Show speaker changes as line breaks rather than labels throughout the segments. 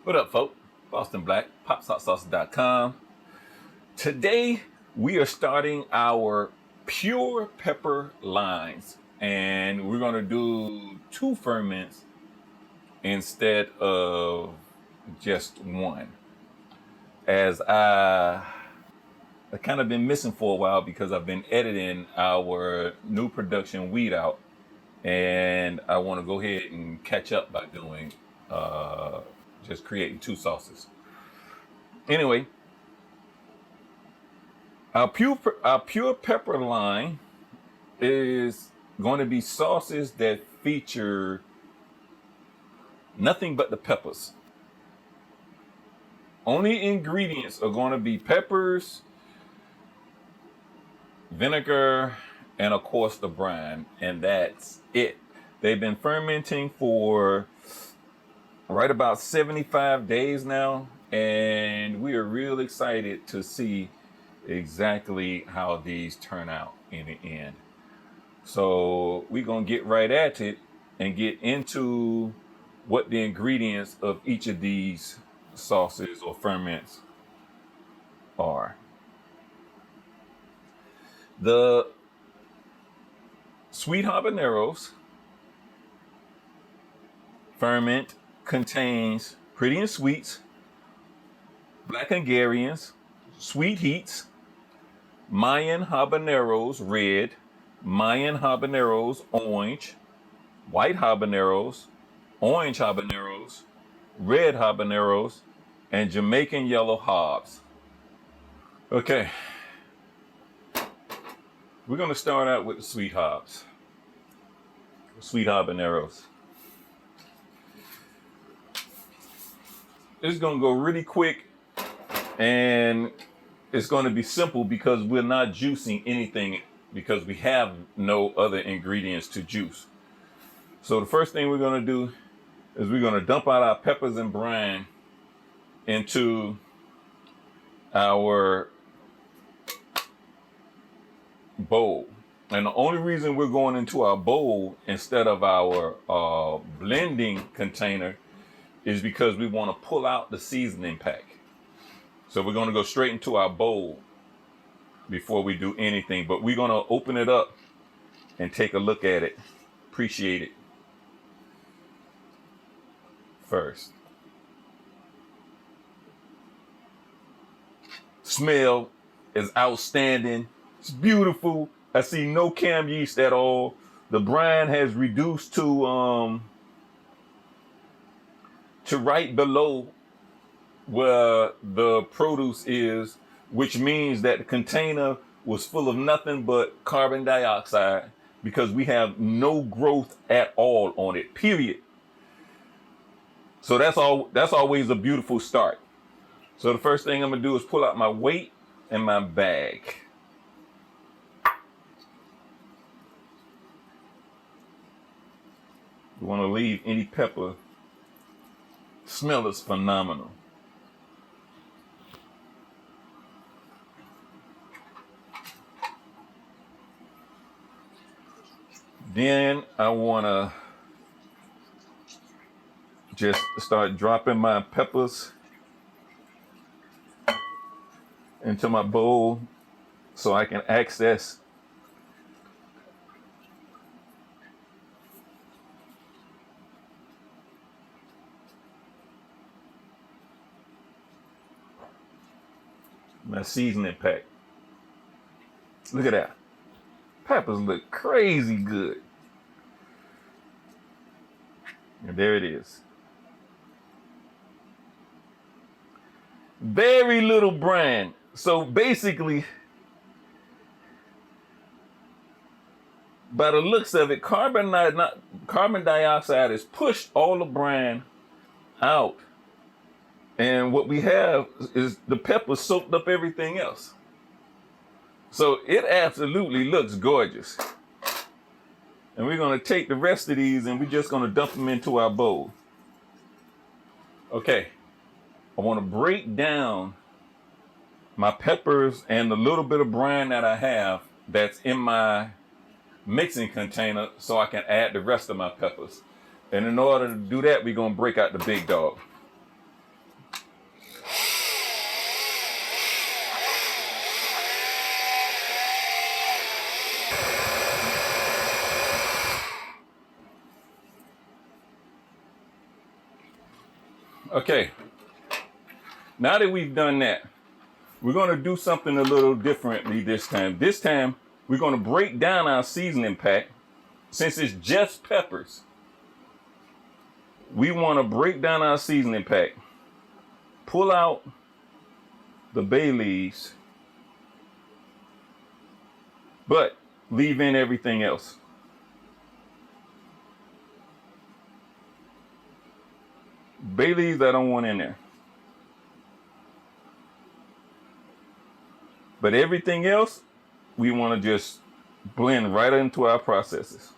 What up, folk? Boston Black, PopSauceSauce.com. Today, we are starting our pure pepper lines, and we're going to do 2 ferments instead of just one. As I kind of been missing for a while because I've been editing our new production Weed Out, and I want to go ahead and catch up by doing just creating 2 sauces. Anyway, our pure pepper line is going to be sauces that feature nothing but the peppers. Only ingredients are going to be peppers, vinegar, and of course the brine, and that's it. They've been fermenting for right about 75 days now, and we are real excited to see exactly how these turn out in the end. So we're gonna get right at it and get into what the ingredients of each of these sauces or ferments are. The sweet habaneros ferment contains pretty and sweets, black Hungarians, sweet heats, Mayan habaneros red, Mayan habaneros orange, white habaneros, orange habaneros, red habaneros, and Jamaican yellow hobs. Okay, we're gonna start out with the sweet habaneros. It's gonna go really quick, and it's going to be simple because we're not juicing anything because we have no other ingredients to juice. So the first thing we're going to do is we're going to dump out our peppers and brine into our bowl. And the only reason we're going into our bowl instead of our blending container is because we want to pull out the seasoning pack. So we're going to go straight into our bowl before we do anything, but we're going to open it up and take a look at it, appreciate it first. Smell is outstanding. It's beautiful. I see no cam yeast at all. The brine has reduced to right below where the produce is, which means that the container was full of nothing but carbon dioxide because we have no growth at all on it, period. So that's always a beautiful start. So the first thing I'm gonna do is pull out my weight and my bag. You want to leave any pepper. Smell is phenomenal. Then I want to just start dropping my peppers into my bowl so I can access my seasoning pack. Look at that. Peppers look crazy good. And there it is. Very little brine. So basically, by the looks of it, carbon dioxide has pushed all the brine out. And what we have is the pepper soaked up everything else. So it absolutely looks gorgeous. And we're going to take the rest of these and we're just going to dump them into our bowl. Okay, I want to break down my peppers and the little bit of brine that I have that's in my mixing container so I can add the rest of my peppers. And in order to do that, we're going to break out the big dog. Okay, now that we've done that, we're going to do something a little differently this time. This time, we're going to break down our seasoning pack. Since it's just peppers, we want to break down our seasoning pack, pull out the bay leaves, but leave in everything else. Bay leaves I don't want in there. But everything else, we want to just blend right into our processes.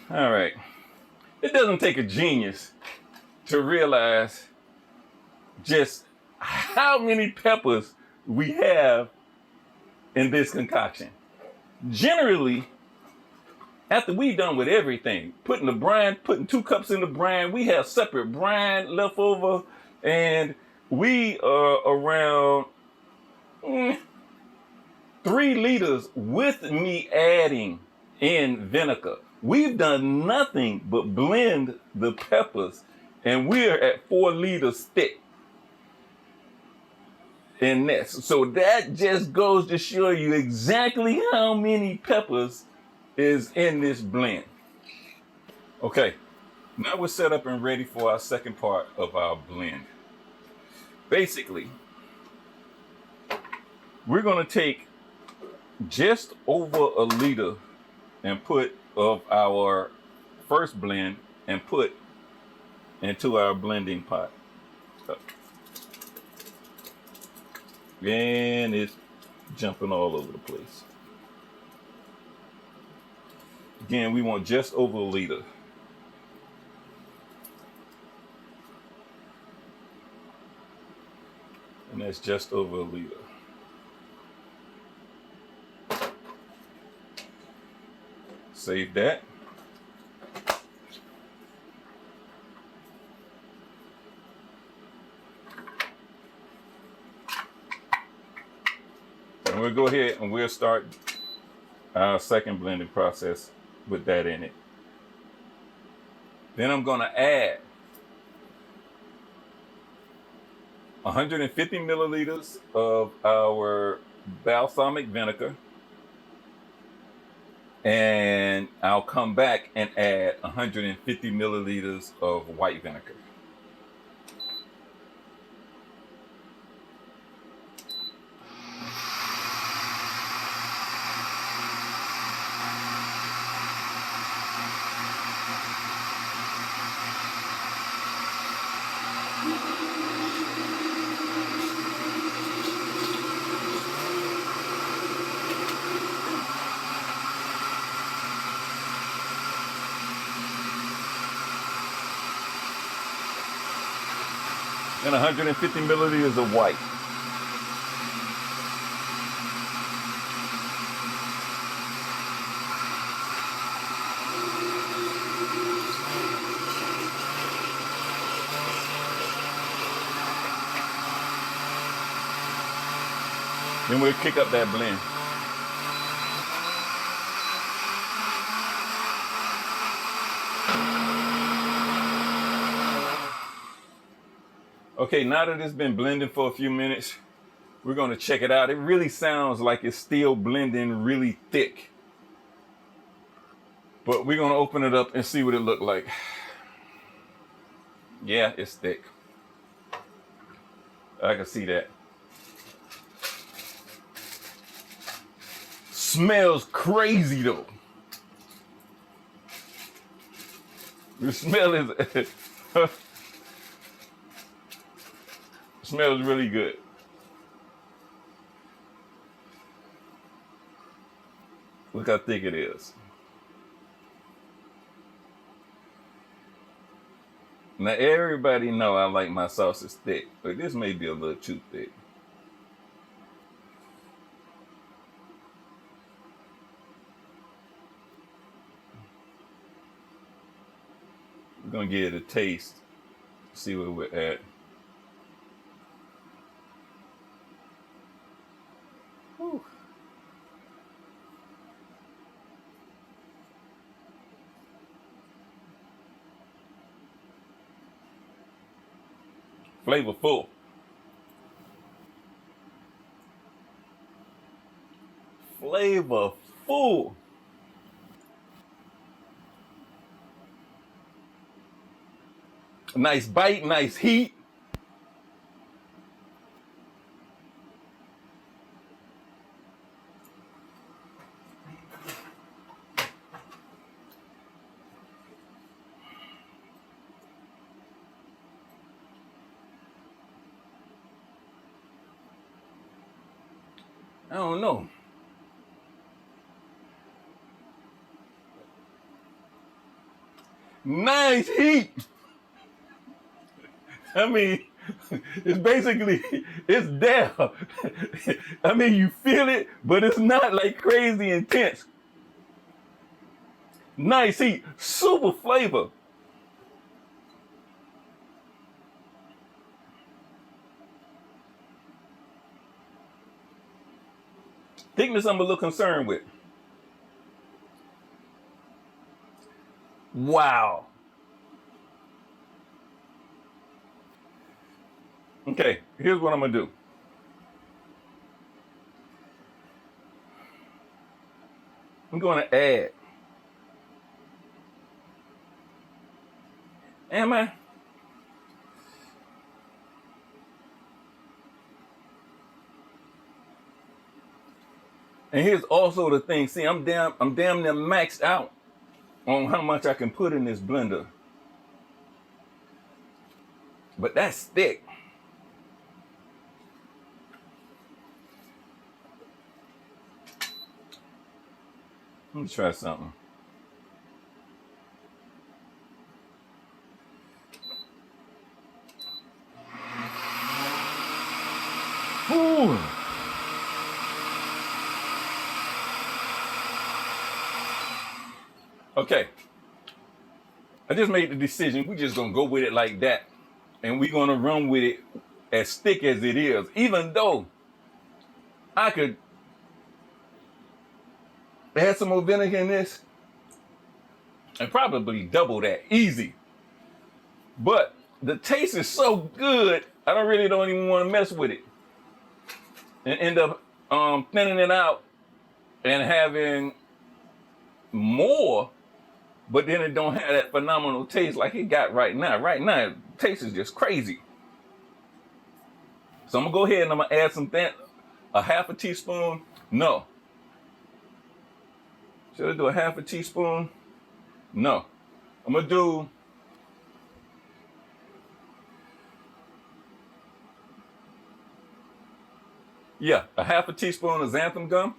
All right. It doesn't take a genius to realize just how many peppers we have in this concoction. Generally, after we're done with everything, putting 2 cups in the brine, we have separate brine left over, and we are around 3 liters with me adding in vinegar. We've done nothing but blend the peppers, and we're at 4 liters thick in this. So that just goes to show you exactly how many peppers is in this blend. Okay, now we're set up and ready for our second part of our blend. Basically, we're going to take just over a liter and put of our first blend and put into our blending pot. And it's jumping all over the place. Again, we want just over a liter. And that's just over a liter. Save that. And we'll go ahead and we'll start our second blending process with that in it. Then I'm going to add 150 milliliters of our balsamic vinegar. And I'll come back and add 150 milliliters of white vinegar. And 150 milliliters of white. Then we'll kick up that blend. Okay, now that it's been blending for a few minutes, we're going to check it out. It really sounds like it's still blending really thick. But we're going to open it up and see what it looked like. Yeah, it's thick. I can see that. Smells crazy though. The smell is smells really good. Look how thick it is. Now everybody know I like my sauces thick, but this may be a little too thick. We're gonna give it a taste, see where we're at. Whew. Flavorful. Flavorful. Nice bite, nice heat. I don't know. Nice heat. I mean, it's basically, it's there. I mean, you feel it, but it's not like crazy intense. Nice heat, super flavor. Thickness I'm a little concerned with. Wow. Okay, here's what I'm gonna do. I'm gonna add. Am I? And here's also the thing. See, I'm damn near maxed out on how much I can put in this blender. But that's thick. Let me try something. Ooh. Okay. I just made the decision. We're just gonna go with it like that. And we're gonna run with it as thick as it is. Even though I could add some more vinegar in this and probably double that easy. But the taste is so good, I don't even want to mess with it. And end up thinning it out and having more, but then it don't have that phenomenal taste like it got right now. Right now, the taste is just crazy. So I'm gonna go ahead and I'm gonna add some a half a teaspoon. No. Should I do a half a teaspoon? No. I'm gonna do a half a teaspoon of xanthan gum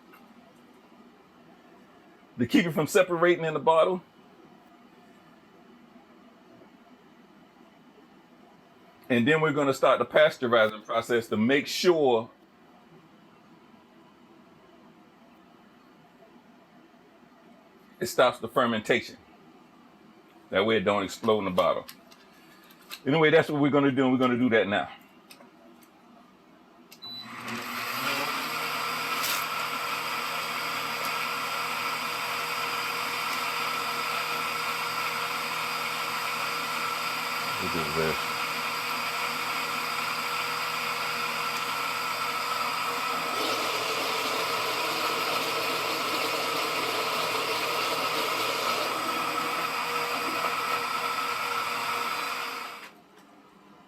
to keep it from separating in the bottle. And then we're gonna start the pasteurizing process to make sure it stops the fermentation. That way it don't explode in the bottle. Anyway, that's what we're gonna do, and we're gonna do that now. Look at this.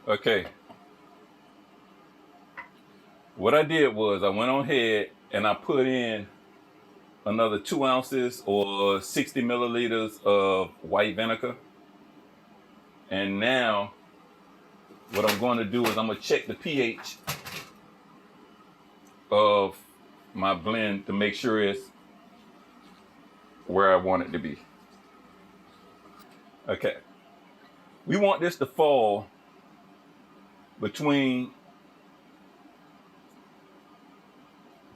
Okay. What I did was I went on ahead and I put in another 2 ounces or 60 milliliters of white vinegar. And now what I'm going to do is I'm going to check the pH of my blend to make sure it's where I want it to be. Okay. We want this to fall between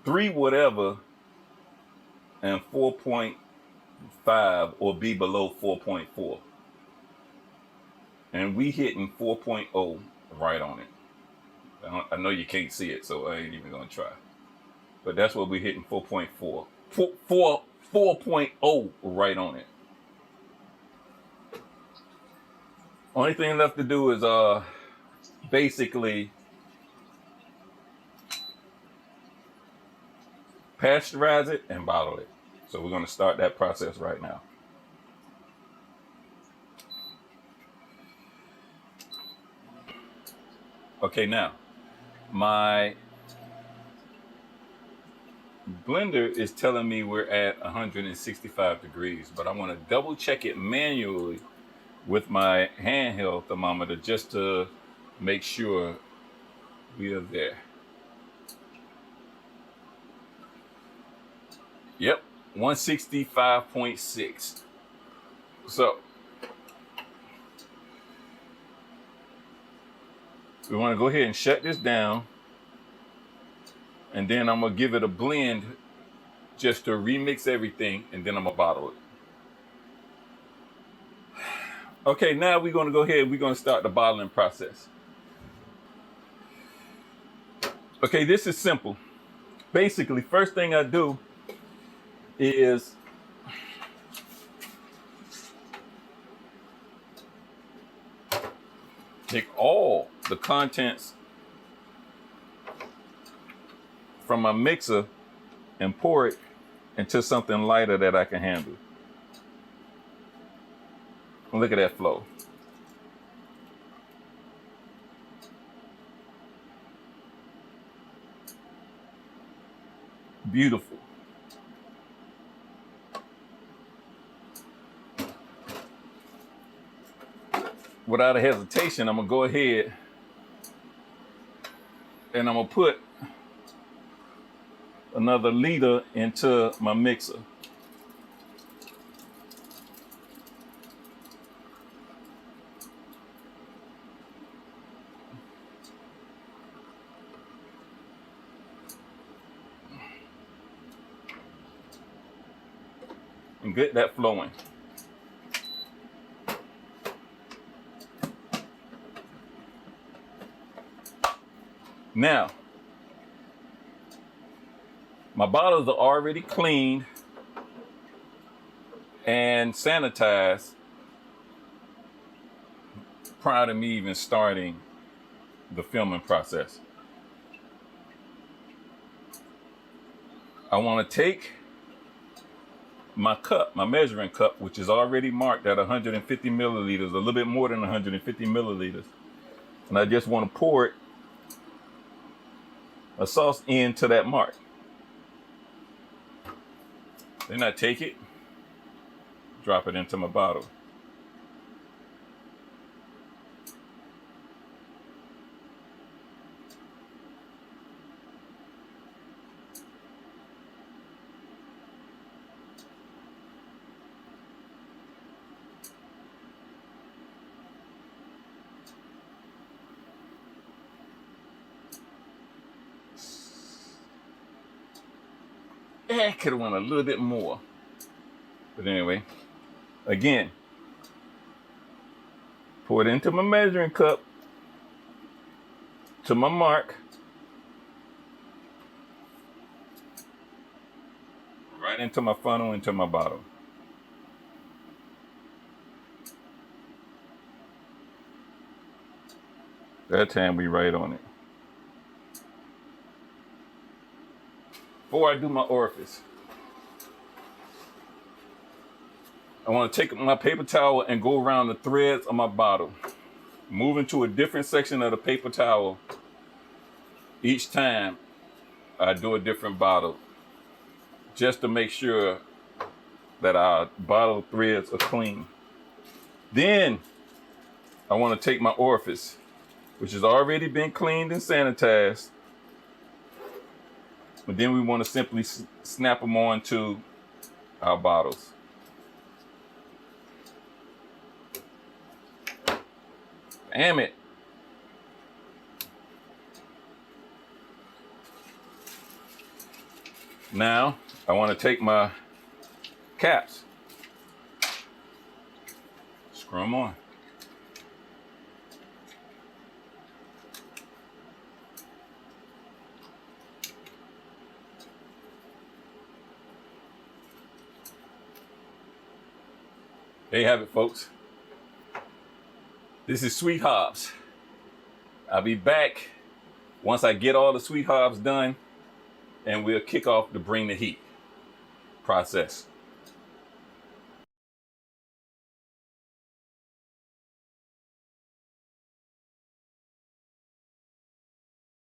3 whatever and 4.5 or be below 4.4. And we hitting 4.0 right on it. I know you can't see it, so I ain't even gonna try. But that's what we're hitting, 4.4. 4.0 right on it. Only thing left to do is basically pasteurize it and bottle it. So we're going to start that process right now. Okay, now my blender is telling me we're at 165 degrees, but I want to double check it manually with my handheld thermometer just to make sure we are there. Yep, 165.6. So we want to go ahead and shut this down, and then I'm gonna give it a blend just to remix everything, and then I'm gonna bottle it. Okay, now we're gonna go ahead, we're gonna start the bottling process. Okay, this is simple. Basically, first thing I do is take all the contents from my mixer and pour it into something lighter that I can handle. Look at that flow. Beautiful. Without a hesitation, I'm gonna go ahead and I'm gonna put another liter into my mixer. And get that flowing. Now, my bottles are already cleaned and sanitized prior to me even starting the filming process. I want to take my cup, my measuring cup, which is already marked at 150 milliliters, a little bit more than 150 milliliters. And I just want to pour it, a sauce into that mark. Then I take it, drop it into my bottle. I could have went a little bit more. But anyway, again, pour it into my measuring cup, to my mark, right into my funnel, into my bottle. That time we right on it. Before I do my orifice, I want to take my paper towel and go around the threads of my bottle, moving to a different section of the paper towel each time I do a different bottle, just to make sure that our bottle threads are clean. Then I want to take my orifice, which has already been cleaned and sanitized, but then we want to simply snap them onto our bottles. Damn it. Now, I want to take my caps, screw them on. There you have it, folks. This is Sweet Hops I'll be back once I get all the sweet herbs done, and we'll kick off the bring the heat process.